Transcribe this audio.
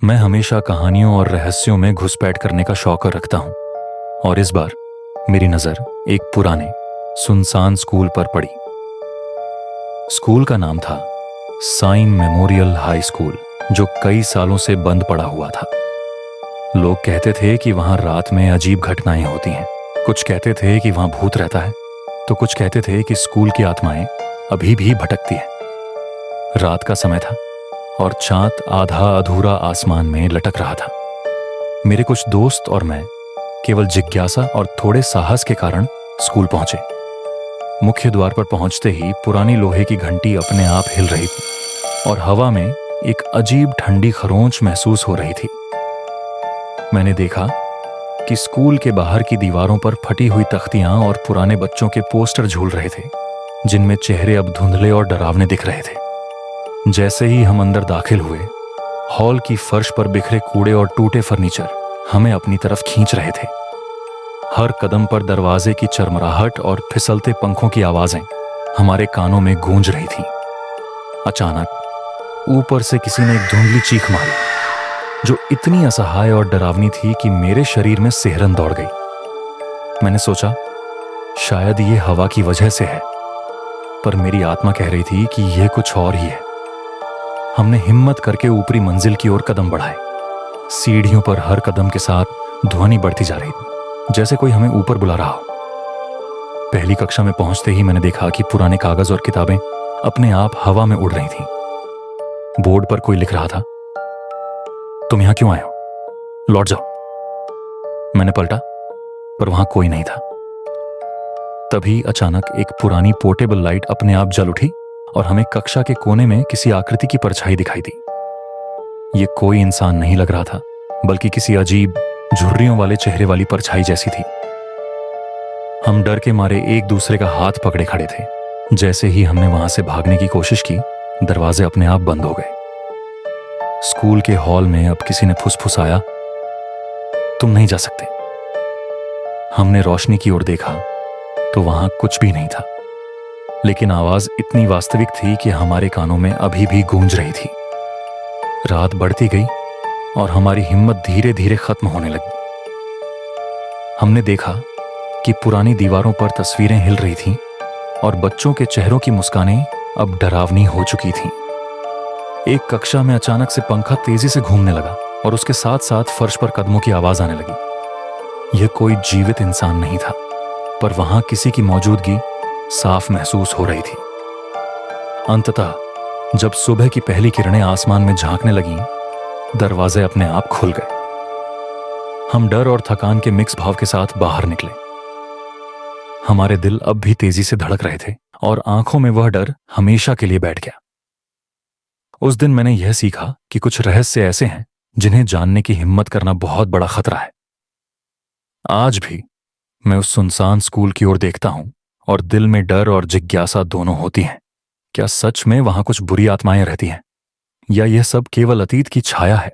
मैं हमेशा कहानियों और रहस्यों में घुसपैठ करने का शौक रखता हूं और इस बार मेरी नजर एक पुराने सुनसान स्कूल पर पड़ी। स्कूल का नाम था साइन मेमोरियल हाई स्कूल, जो कई सालों से बंद पड़ा हुआ था। लोग कहते थे कि वहां रात में अजीब घटनाएं होती हैं। कुछ कहते थे कि वहां भूत रहता है, तो कुछ कहते थे कि स्कूल की आत्माएं अभी भी भटकती हैं। रात का समय था और चांद आधा अधूरा आसमान में लटक रहा था। मेरे कुछ दोस्त और मैं केवल जिज्ञासा और थोड़े साहस के कारण स्कूल पहुंचे। मुख्य द्वार पर पहुंचते ही पुरानी लोहे की घंटी अपने आप हिल रही थी और हवा में एक अजीब ठंडी खरोंच महसूस हो रही थी। मैंने देखा कि स्कूल के बाहर की दीवारों पर फटी हुई तख्तियां और पुराने बच्चों के पोस्टर झूल रहे थे, जिनमें चेहरे अब धुंधले और डरावने दिख रहे थे। जैसे ही हम अंदर दाखिल हुए, हॉल की फर्श पर बिखरे कूड़े और टूटे फर्नीचर हमें अपनी तरफ खींच रहे थे। हर कदम पर दरवाजे की चरमराहट और फिसलते पंखों की आवाजें हमारे कानों में गूंज रही थी। अचानक ऊपर से किसी ने एक धुंधली चीख मारी, जो इतनी असहाय और डरावनी थी कि मेरे शरीर में सिहरन दौड़ गई। मैंने सोचा शायद ये हवा की वजह से है, पर मेरी आत्मा कह रही थी कि यह कुछ और ही है। हमने हिम्मत करके ऊपरी मंजिल की ओर कदम बढ़ाए। सीढ़ियों पर हर कदम के साथ ध्वनि बढ़ती जा रही थी, जैसे कोई हमें ऊपर बुला रहा हो। पहली कक्षा में पहुंचते ही मैंने देखा कि पुराने कागज और किताबें अपने आप हवा में उड़ रही थीं। बोर्ड पर कोई लिख रहा था, तुम यहां क्यों आए हो, लौट जाओ। मैंने पलटा, पर वहां कोई नहीं था। तभी अचानक एक पुरानी पोर्टेबल लाइट अपने आप जल उठी और हमें कक्षा के कोने में किसी आकृति की परछाई दिखाई दी। ये कोई इंसान नहीं लग रहा था, बल्कि किसी अजीब झुर्रियों वाले चेहरे वाली परछाई जैसी थी। हम डर के मारे एक दूसरे का हाथ पकड़े खड़े थे। जैसे ही हमने वहां से भागने की कोशिश की, दरवाजे अपने आप बंद हो गए। स्कूल के हॉल में अब किसी ने फुसफुसाया, तुम नहीं जा सकते। हमने रोशनी की ओर देखा तो वहां कुछ भी नहीं था, लेकिन आवाज इतनी वास्तविक थी कि हमारे कानों में अभी भी गूंज रही थी। रात बढ़ती गई और हमारी हिम्मत धीरे धीरे खत्म होने लगी। हमने देखा कि पुरानी दीवारों पर तस्वीरें हिल रही थीं और बच्चों के चेहरों की मुस्कानें अब डरावनी हो चुकी थीं। एक कक्षा में अचानक से पंखा तेजी से घूमने लगा और उसके साथ साथ फर्श पर कदमों की आवाज आने लगी। यह कोई जीवित इंसान नहीं था, पर वहां किसी की मौजूदगी साफ महसूस हो रही थी। अंततः जब सुबह की पहली किरणें आसमान में झांकने लगीं, दरवाजे अपने आप खुल गए। हम डर और थकान के मिक्स भाव के साथ बाहर निकले। हमारे दिल अब भी तेजी से धड़क रहे थे और आंखों में वह डर हमेशा के लिए बैठ गया। उस दिन मैंने यह सीखा कि कुछ रहस्य ऐसे हैं जिन्हें जानने की हिम्मत करना बहुत बड़ा खतरा है। आज भी मैं उस सुनसान स्कूल की ओर देखता हूं और दिल में डर और जिज्ञासा दोनों होती हैं। क्या सच में वहां कुछ बुरी आत्माएं रहती हैं, या यह सब केवल अतीत की छाया है?